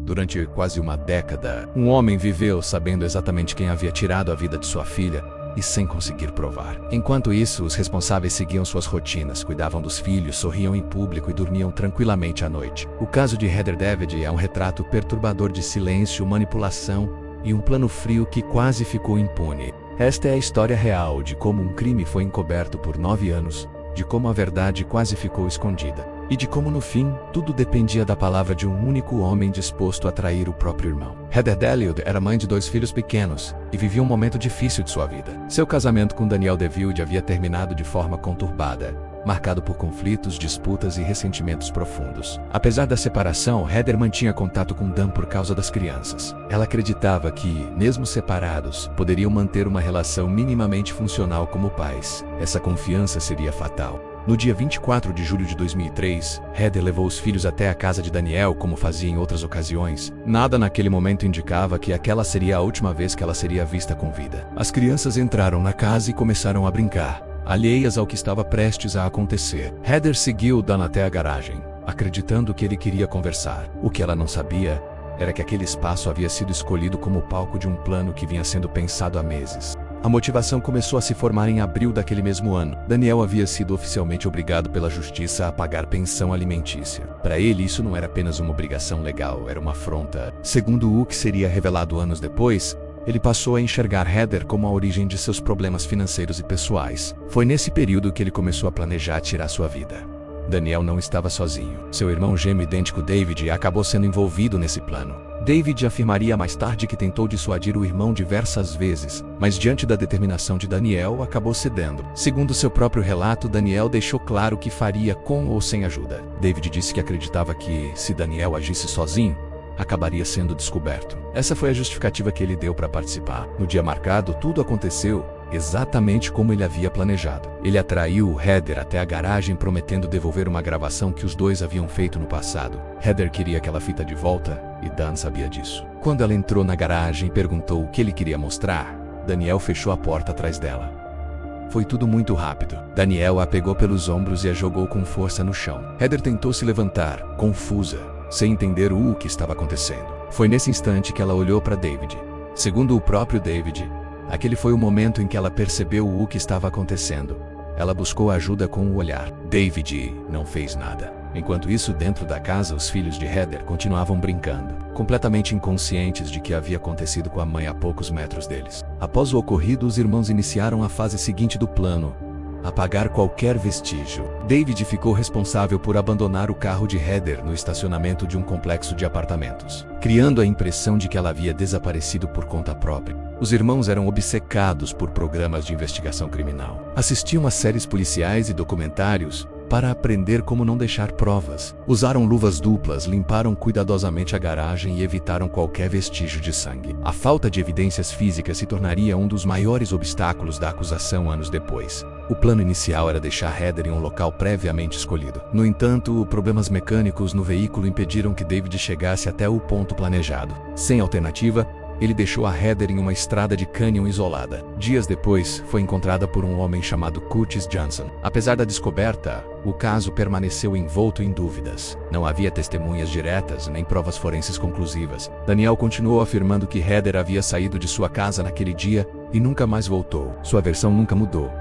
Durante quase uma década, um homem viveu sabendo exatamente quem havia tirado a vida de sua filha e sem conseguir provar. Enquanto isso, os responsáveis seguiam suas rotinas, cuidavam dos filhos, sorriam em público e dormiam tranquilamente à noite. O caso de Heather David é um retrato perturbador de silêncio, manipulação e um plano frio que quase ficou impune. Esta é a história real de como um crime foi encoberto por 9 anos, de como a verdade quase ficou escondida, e de como no fim, tudo dependia da palavra de um único homem disposto a trair o próprio irmão. Heather David era mãe de 2 filhos pequenos e vivia um momento difícil de sua vida. Seu casamento com Daniel DeVilde havia terminado de forma conturbada, marcado por conflitos, disputas e ressentimentos profundos. Apesar da separação, Heather mantinha contato com Dan por causa das crianças. Ela acreditava que, mesmo separados, poderiam manter uma relação minimamente funcional como pais. Essa confiança seria fatal. No dia 24 de julho de 2003, Heather levou os filhos até a casa de Daniel, como fazia em outras ocasiões. Nada naquele momento indicava que aquela seria a última vez que ela seria vista com vida. As crianças entraram na casa e começaram a brincar, alheias ao que estava prestes a acontecer. Heather seguiu Dan até a garagem, acreditando que ele queria conversar. O que ela não sabia era que aquele espaço havia sido escolhido como palco de um plano que vinha sendo pensado há meses. A motivação começou a se formar em abril daquele mesmo ano. Daniel havia sido oficialmente obrigado pela justiça a pagar pensão alimentícia. Para ele, isso não era apenas uma obrigação legal, era uma afronta. Segundo o que seria revelado anos depois, ele passou a enxergar Heather como a origem de seus problemas financeiros e pessoais. Foi nesse período que ele começou a planejar tirar sua vida. Daniel não estava sozinho. Seu irmão gêmeo idêntico David acabou sendo envolvido nesse plano. David afirmaria mais tarde que tentou dissuadir o irmão diversas vezes, mas diante da determinação de Daniel, acabou cedendo. Segundo seu próprio relato, Daniel deixou claro que faria com ou sem ajuda. David disse que acreditava que, se Daniel agisse sozinho, acabaria sendo descoberto. Essa foi a justificativa que ele deu para participar. No dia marcado, tudo aconteceu exatamente como ele havia planejado. Ele atraiu Heather até a garagem prometendo devolver uma gravação que os dois haviam feito no passado. Heather queria aquela fita de volta e Dan sabia disso. Quando ela entrou na garagem e perguntou o que ele queria mostrar, Daniel fechou a porta atrás dela. Foi tudo muito rápido. Daniel a pegou pelos ombros e a jogou com força no chão. Heather tentou se levantar, confusa, sem entender o que estava acontecendo. Foi nesse instante que ela olhou para David. Segundo o próprio David, aquele foi o momento em que ela percebeu o que estava acontecendo. Ela buscou ajuda com o olhar. David não fez nada. Enquanto isso, dentro da casa, os filhos de Heather continuavam brincando, completamente inconscientes de que havia acontecido com a mãe a poucos metros deles. Após o ocorrido, os irmãos iniciaram a fase seguinte do plano: apagar qualquer vestígio. David ficou responsável por abandonar o carro de Heather no estacionamento de um complexo de apartamentos, criando a impressão de que ela havia desaparecido por conta própria. Os irmãos eram obcecados por programas de investigação criminal. Assistiam a séries policiais e documentários para aprender como não deixar provas. Usaram luvas duplas, limparam cuidadosamente a garagem e evitaram qualquer vestígio de sangue. A falta de evidências físicas se tornaria um dos maiores obstáculos da acusação anos depois. O plano inicial era deixar Heather em um local previamente escolhido. No entanto, problemas mecânicos no veículo impediram que David chegasse até o ponto planejado. Sem alternativa, ele deixou a Heather em uma estrada de cânion isolada. Dias depois, foi encontrada por um homem chamado Curtis Johnson. Apesar da descoberta, o caso permaneceu envolto em dúvidas. Não havia testemunhas diretas nem provas forenses conclusivas. Daniel continuou afirmando que Heather havia saído de sua casa naquele dia e nunca mais voltou. Sua versão nunca mudou.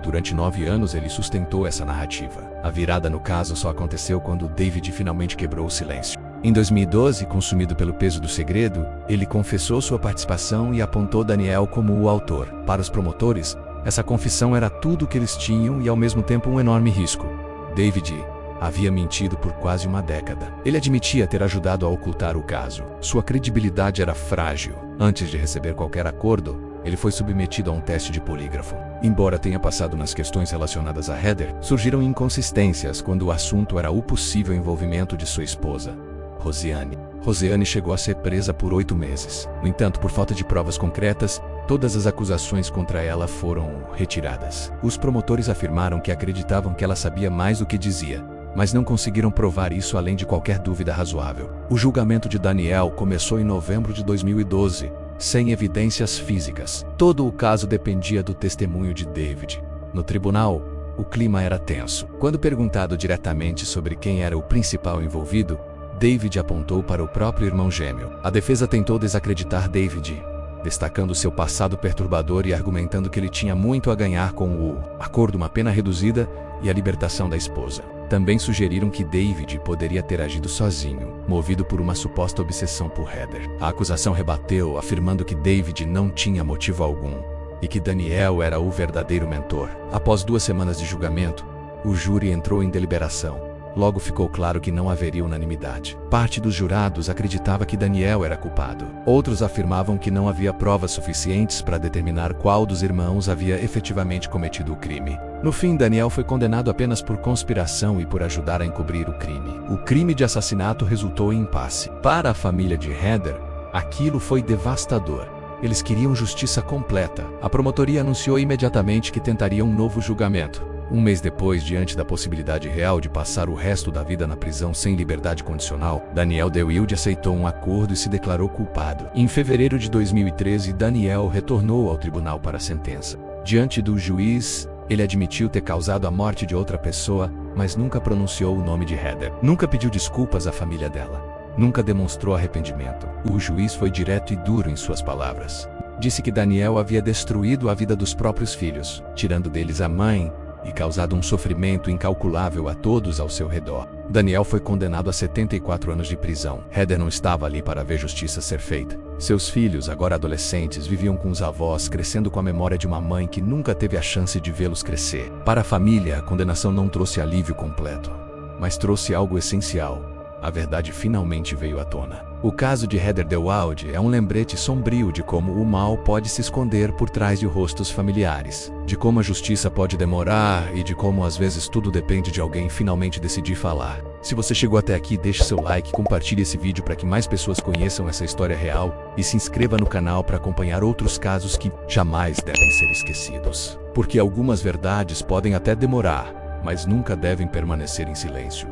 Durante 9 anos, ele sustentou essa narrativa. A virada no caso só aconteceu quando David finalmente quebrou o silêncio. Em 2012, consumido pelo peso do segredo, ele confessou sua participação e apontou Daniel como o autor. Para os promotores, essa confissão era tudo o que eles tinham e ao mesmo tempo um enorme risco. David havia mentido por quase uma década. Ele admitia ter ajudado a ocultar o caso. Sua credibilidade era frágil. Antes de receber qualquer acordo, ele foi submetido a um teste de polígrafo. Embora tenha passado nas questões relacionadas a Heather, surgiram inconsistências quando o assunto era o possível envolvimento de sua esposa, Rosiane. Rosiane chegou a ser presa por 8 meses. No entanto, por falta de provas concretas, todas as acusações contra ela foram retiradas. Os promotores afirmaram que acreditavam que ela sabia mais do que dizia, mas não conseguiram provar isso além de qualquer dúvida razoável. O julgamento de Daniel começou em novembro de 2012, sem evidências físicas. Todo o caso dependia do testemunho de David. No tribunal, o clima era tenso. Quando perguntado diretamente sobre quem era o principal envolvido, David apontou para o próprio irmão gêmeo. A defesa tentou desacreditar David, destacando seu passado perturbador e argumentando que ele tinha muito a ganhar com o acordo, uma pena reduzida e a libertação da esposa. Também sugeriram que David poderia ter agido sozinho, movido por uma suposta obsessão por Heather. A acusação rebateu, afirmando que David não tinha motivo algum e que Daniel era o verdadeiro mentor. Após 2 semanas de julgamento, o júri entrou em deliberação. Logo ficou claro que não haveria unanimidade. Parte dos jurados acreditava que Daniel era culpado. Outros afirmavam que não havia provas suficientes para determinar qual dos irmãos havia efetivamente cometido o crime. No fim, Daniel foi condenado apenas por conspiração e por ajudar a encobrir o crime. O crime de assassinato resultou em impasse. Para a família de Heather, aquilo foi devastador. Eles queriam justiça completa. A promotoria anunciou imediatamente que tentaria um novo julgamento. 1 mês depois, diante da possibilidade real de passar o resto da vida na prisão sem liberdade condicional, Daniel DeWilde aceitou um acordo e se declarou culpado. Em fevereiro de 2013, Daniel retornou ao tribunal para a sentença. Diante do juiz, ele admitiu ter causado a morte de outra pessoa, mas nunca pronunciou o nome de Heather. Nunca pediu desculpas à família dela. Nunca demonstrou arrependimento. O juiz foi direto e duro em suas palavras. Disse que Daniel havia destruído a vida dos próprios filhos, tirando deles a mãe, e causado um sofrimento incalculável a todos ao seu redor. Daniel foi condenado a 74 anos de prisão. Heather não estava ali para ver justiça ser feita. Seus filhos, agora adolescentes, viviam com os avós, crescendo com a memória de uma mãe que nunca teve a chance de vê-los crescer. Para a família, a condenação não trouxe alívio completo, mas trouxe algo essencial. A verdade finalmente veio à tona. O caso de Heather DeWilde é um lembrete sombrio de como o mal pode se esconder por trás de rostos familiares, de como a justiça pode demorar e de como às vezes tudo depende de alguém finalmente decidir falar. Se você chegou até aqui, deixe seu like, compartilhe esse vídeo para que mais pessoas conheçam essa história real e se inscreva no canal para acompanhar outros casos que jamais devem ser esquecidos. Porque algumas verdades podem até demorar, mas nunca devem permanecer em silêncio.